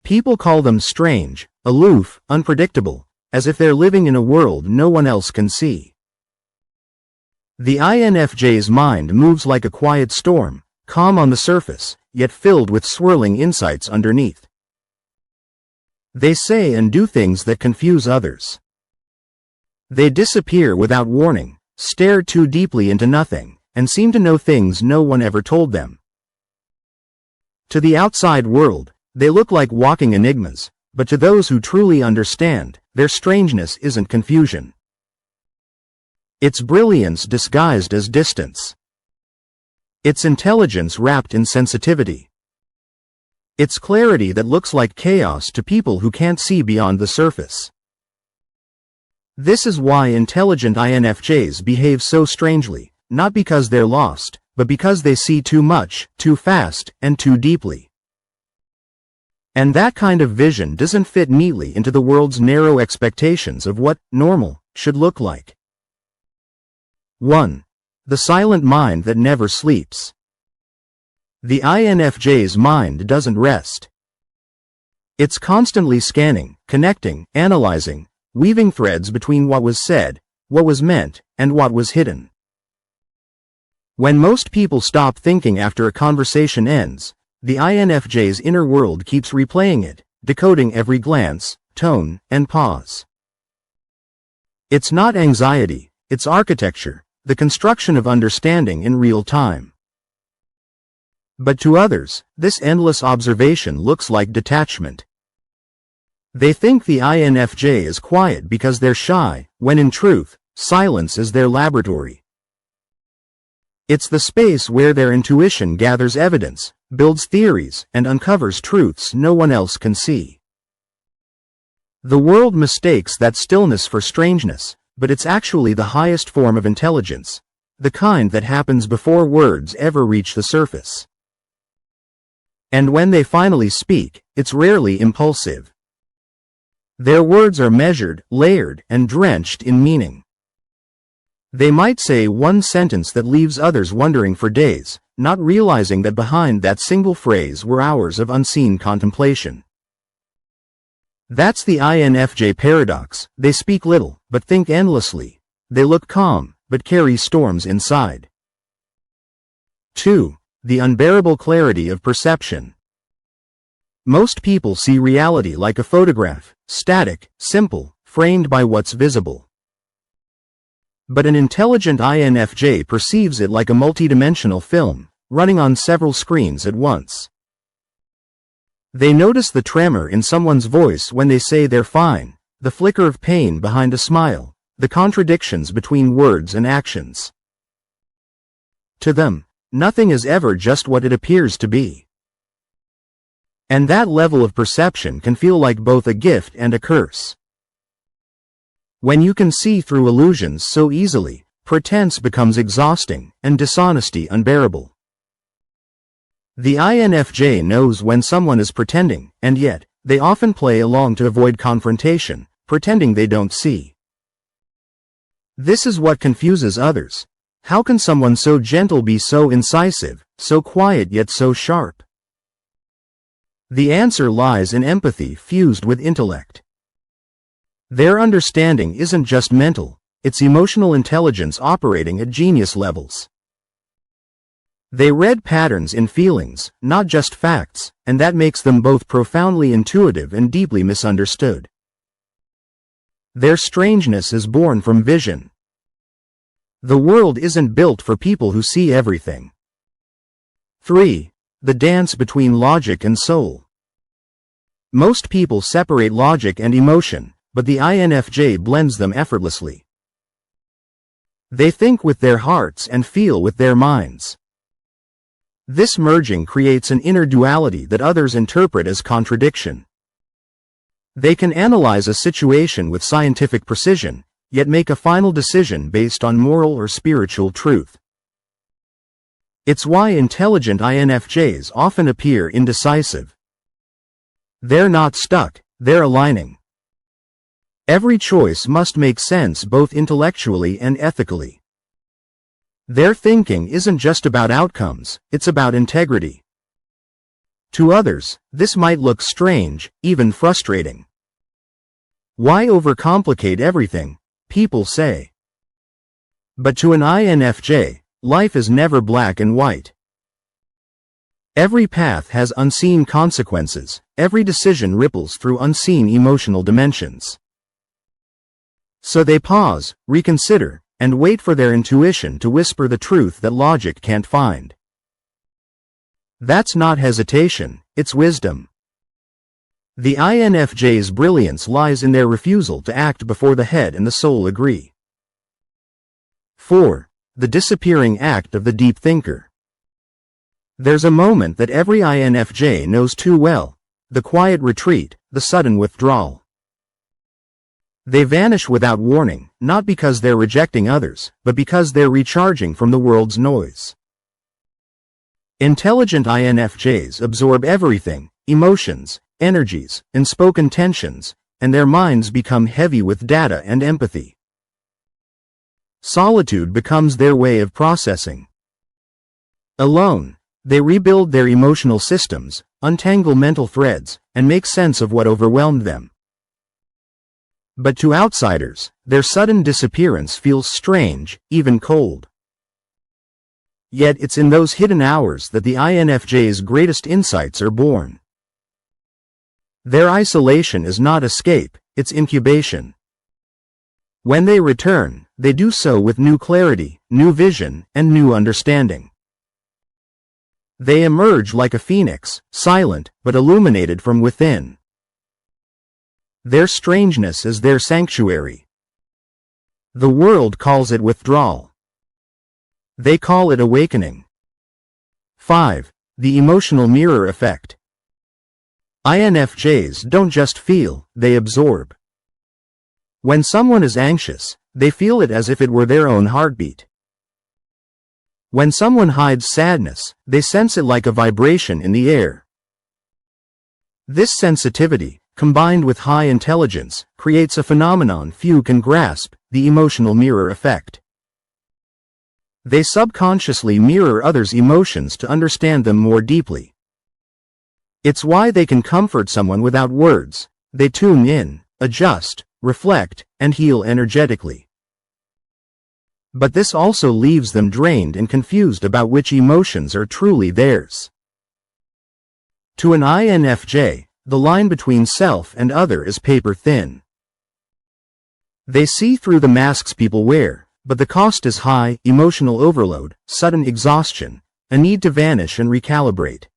People call them strange, aloof, unpredictable, as if they're living in a world no one else can see. The INFJ's mind moves like a quiet storm, calm on the surface, yet filled with swirling insights underneath. They say and do things that confuse others. They disappear without warning, stare too deeply into nothing, and seem to know things no one ever told them. To the outside world, they look like walking enigmas, but to those who truly understand, their strangeness isn't confusion. It's brilliance disguised as distance. It's intelligence wrapped in sensitivity. It's clarity that looks like chaos to people who can't see beyond the surface. This is why intelligent INFJs behave so strangely, not because they're lost, but because they see too much, too fast, and too deeply. And that kind of vision doesn't fit neatly into the world's narrow expectations of what normal should look like. 1. The silent mind that never sleeps. The INFJ's mind doesn't rest. It's constantly scanning, connecting, analyzing, weaving threads between what was said, what was meant, and what was hidden. When most people stop thinking after a conversation ends, the INFJ's inner world keeps replaying it, decoding every glance, tone, and pause. It's not anxiety, it's architecture, the construction of understanding in real time. But to others, this endless observation looks like detachment. They think the INFJ is quiet because they're shy, when in truth, silence is their laboratory. It's the space where their intuition gathers evidence, builds theories, and uncovers truths no one else can see. The world mistakes that stillness for strangeness, but it's actually the highest form of intelligence, the kind that happens before words ever reach the surface. And when they finally speak, it's rarely impulsive. Their words are measured, layered, and drenched in meaning. They might say one sentence that leaves others wondering for days, not realizing that behind that single phrase were hours of unseen contemplation. That's the INFJ paradox. They speak little, but think endlessly. They look calm, but carry storms inside. 2. The unbearable clarity of perception. Most people see reality like a photograph, static, simple, framed by what's visible. But an intelligent INFJ perceives it like a multidimensional film, running on several screens at once. They notice the tremor in someone's voice when they say they're fine, the flicker of pain behind a smile, the contradictions between words and actions. To them, nothing is ever just what it appears to be. And that level of perception can feel like both a gift and a curse. When you can see through illusions so easily, pretense becomes exhausting, and dishonesty unbearable. The INFJ knows when someone is pretending, and yet, they often play along to avoid confrontation, pretending they don't see. This is what confuses others. How can someone so gentle be so incisive, so quiet yet so sharp? The answer lies in empathy fused with intellect. Their understanding isn't just mental, it's emotional intelligence operating at genius levels. They read patterns in feelings, not just facts, and that makes them both profoundly intuitive and deeply misunderstood. Their strangeness is born from vision. The world isn't built for people who see everything. 3. The dance between logic and soul. Most people separate logic and emotion, but the INFJ blends them effortlessly. They think with their hearts and feel with their minds. This merging creates an inner duality that others interpret as contradiction. They can analyze a situation with scientific precision, yet make a final decision based on moral or spiritual truth. It's why intelligent INFJs often appear indecisive. They're not stuck, they're aligning. Every choice must make sense both intellectually and ethically. Their thinking isn't just about outcomes, it's about integrity. To others, this might look strange, even frustrating. Why overcomplicate everything? People say. But to an INFJ, life is never black and white. Every path has unseen consequences, every decision ripples through unseen emotional dimensions. So they pause, reconsider, and wait for their intuition to whisper the truth that logic can't find. That's not hesitation, it's wisdom. The INFJ's brilliance lies in their refusal to act before the head and the soul agree. 4. The disappearing act of the deep thinker. There's a moment that every INFJ knows too well, the quiet retreat, the sudden withdrawal. They vanish without warning, not because they're rejecting others, but because they're recharging from the world's noise. Intelligent INFJs absorb everything, emotions, energies, unspoken tensions, and their minds become heavy with data and empathy. Solitude becomes their way of processing. Alone, they rebuild their emotional systems, untangle mental threads, and make sense of what overwhelmed them. But to outsiders, their sudden disappearance feels strange, even cold. Yet it's in those hidden hours that the INFJ's greatest insights are born. Their isolation is not escape, it's incubation. When they return, they do so with new clarity, new vision, and new understanding. They emerge like a phoenix, silent, but illuminated from within. Their strangeness is their sanctuary. The world calls it withdrawal. They call it awakening. 5. The emotional mirror effect. INFJs don't just feel, they absorb. When someone is anxious, they feel it as if it were their own heartbeat. When someone hides sadness, they sense it like a vibration in the air. This sensitivity, combined with high intelligence, creates a phenomenon few can grasp, the emotional mirror effect. They subconsciously mirror others' emotions to understand them more deeply. It's why they can comfort someone without words. They tune in, adjust, reflect, and heal energetically. But this also leaves them drained and confused about which emotions are truly theirs. To an INFJ, the line between self and other is paper thin. They see through the masks people wear, but the cost is high: emotional overload, sudden exhaustion, a need to vanish and recalibrate.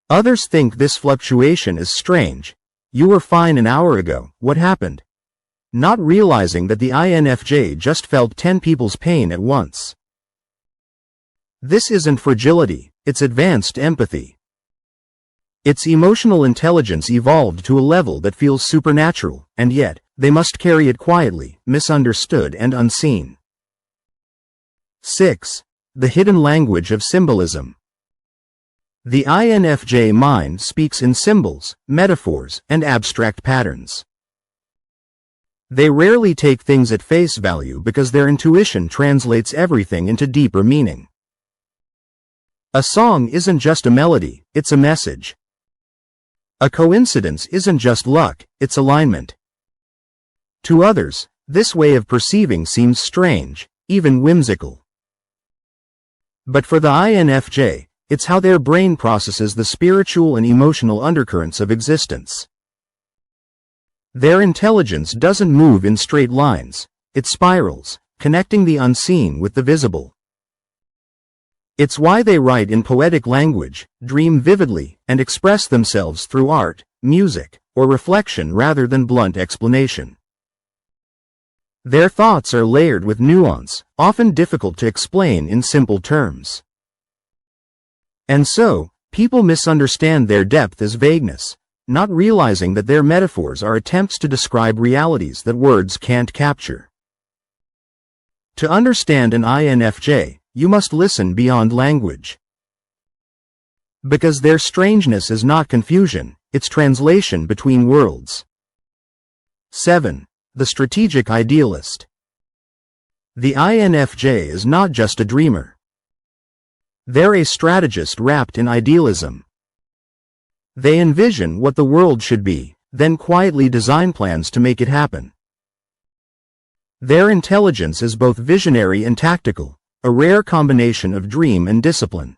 Others think this fluctuation is strange. You were fine an hour ago, what happened? Not realizing that the INFJ just felt 10 people's pain at once. This isn't fragility, it's advanced empathy. Its emotional intelligence evolved to a level that feels supernatural, and yet, they must carry it quietly, misunderstood and unseen. 6. The hidden language of symbolism. The INFJ mind speaks in symbols, metaphors, and abstract patterns. They rarely take things at face value because their intuition translates everything into deeper meaning. A song isn't just a melody, it's a message. A coincidence isn't just luck, it's alignment. To others, this way of perceiving seems strange, even whimsical. But for the INFJ, it's how their brain processes the spiritual and emotional undercurrents of existence. Their intelligence doesn't move in straight lines, it spirals, connecting the unseen with the visible. It's why they write in poetic language, dream vividly, and express themselves through art, music, or reflection rather than blunt explanation. Their thoughts are layered with nuance, often difficult to explain in simple terms. And so, people misunderstand their depth as vagueness, not realizing that their metaphors are attempts to describe realities that words can't capture. To understand an INFJ, you must listen beyond language. Because their strangeness is not confusion, it's translation between worlds. 7. The strategic idealist. The INFJ is not just a dreamer. They're a strategist wrapped in idealism. They envision what the world should be, then quietly design plans to make it happen. Their intelligence is both visionary and tactical, a rare combination of dream and discipline.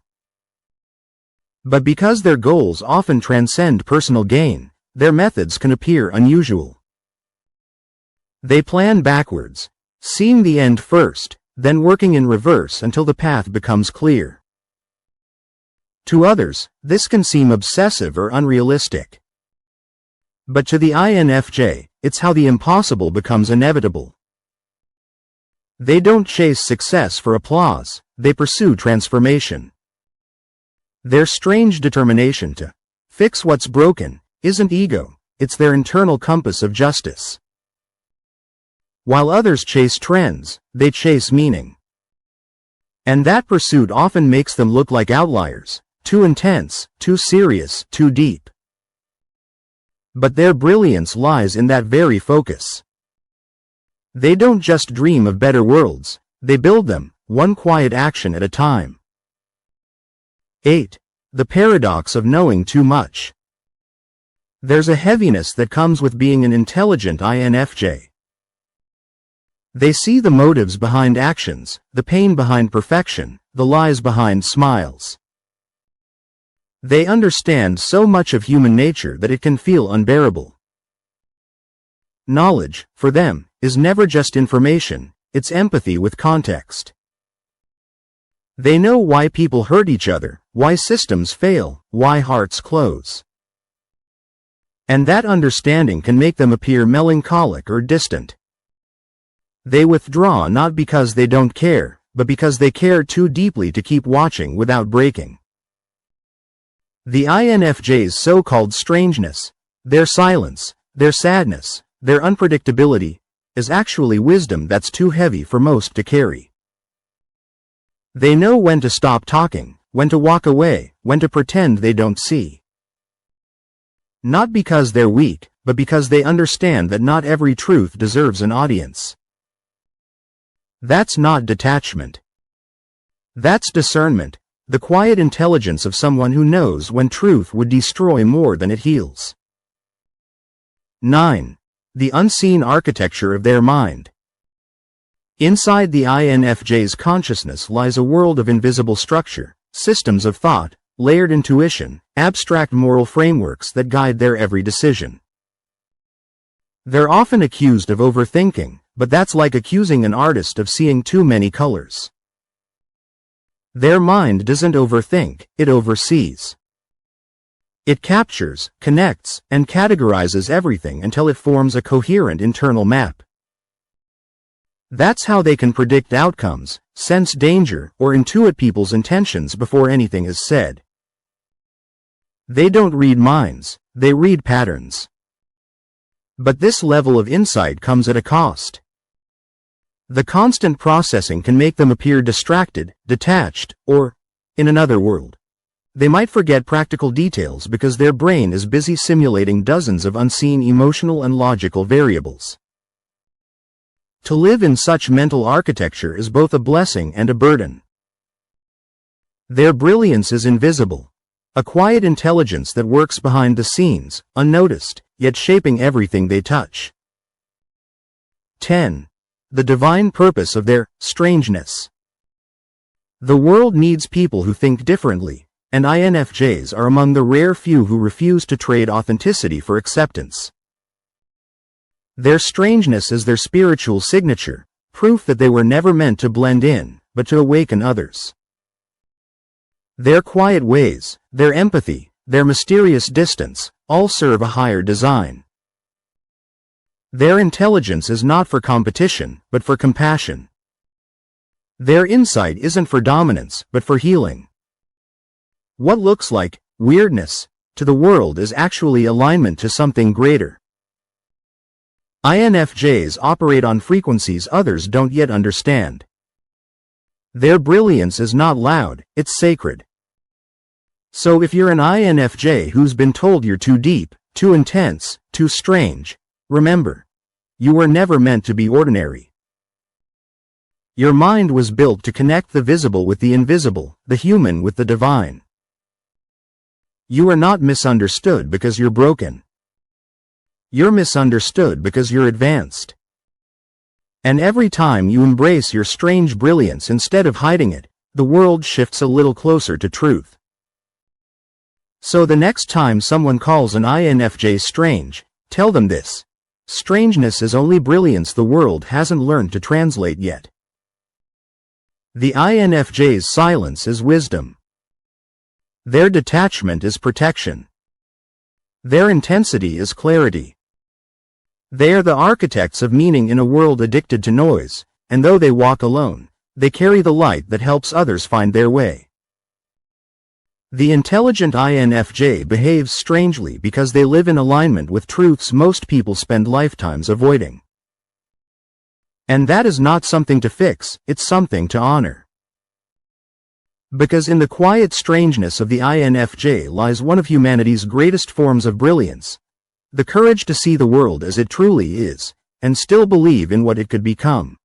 But because their goals often transcend personal gain, their methods can appear unusual. They plan backwards, seeing the end first, then working in reverse until the path becomes clear. To others, this can seem obsessive or unrealistic. But to the INFJ, it's how the impossible becomes inevitable. They don't chase success for applause, they pursue transformation. Their strange determination to fix what's broken isn't ego, it's their internal compass of justice. While others chase trends, they chase meaning. And that pursuit often makes them look like outliers, too intense, too serious, too deep. But their brilliance lies in that very focus. They don't just dream of better worlds, they build them, one quiet action at a time. 8. The paradox of knowing too much. There's a heaviness that comes with being an intelligent INFJ. They see the motives behind actions, the pain behind perfection, the lies behind smiles. They understand so much of human nature that it can feel unbearable. Knowledge, for them, is never just information, it's empathy with context. They know why people hurt each other, why systems fail, why hearts close. And that understanding can make them appear melancholic or distant. They withdraw not because they don't care, but because they care too deeply to keep watching without breaking. The INFJ's so-called strangeness, their silence, their sadness, their unpredictability, is actually wisdom that's too heavy for most to carry. They know when to stop talking, when to walk away, when to pretend they don't see. Not because they're weak, but because they understand that not every truth deserves an audience. That's not detachment. That's discernment, the quiet intelligence of someone who knows when truth would destroy more than it heals. 9. The unseen architecture of their mind. Inside the INFJ's consciousness lies a world of invisible structure, systems of thought, layered intuition, abstract moral frameworks that guide their every decision. They're often accused of overthinking, but that's like accusing an artist of seeing too many colors. Their mind doesn't overthink, it oversees. It captures, connects, and categorizes everything until it forms a coherent internal map. That's how they can predict outcomes, sense danger, or intuit people's intentions before anything is said. They don't read minds, they read patterns. But this level of insight comes at a cost. The constant processing can make them appear distracted, detached, or in another world. They might forget practical details because their brain is busy simulating dozens of unseen emotional and logical variables. To live in such mental architecture is both a blessing and a burden. Their brilliance is invisible, a quiet intelligence that works behind the scenes, unnoticed, yet shaping everything they touch. 10. The divine purpose of their strangeness. The world needs people who think differently, and INFJs are among the rare few who refuse to trade authenticity for acceptance. Their strangeness is their spiritual signature, proof that they were never meant to blend in, but to awaken others. Their quiet ways, their empathy, their mysterious distance, all serve a higher design. Their intelligence is not for competition, but for compassion. Their insight isn't for dominance, but for healing. What looks like weirdness to the world is actually alignment to something greater. INFJs operate on frequencies others don't yet understand. Their brilliance is not loud, it's sacred. So if you're an INFJ who's been told you're too deep, too intense, too strange, remember, you were never meant to be ordinary. Your mind was built to connect the visible with the invisible, the human with the divine. You are not misunderstood because you're broken. You're misunderstood because you're advanced. And every time you embrace your strange brilliance instead of hiding it, the world shifts a little closer to truth. So the next time someone calls an INFJ strange, tell them this: strangeness is only brilliance the world hasn't learned to translate yet. The INFJ's silence is wisdom. Their detachment is protection. Their intensity is clarity. They are the architects of meaning in a world addicted to noise, and though they walk alone, they carry the light that helps others find their way. The intelligent INFJ behaves strangely because they live in alignment with truths most people spend lifetimes avoiding. And that is not something to fix, it's something to honor. Because in the quiet strangeness of the INFJ lies one of humanity's greatest forms of brilliance: the courage to see the world as it truly is, and still believe in what it could become.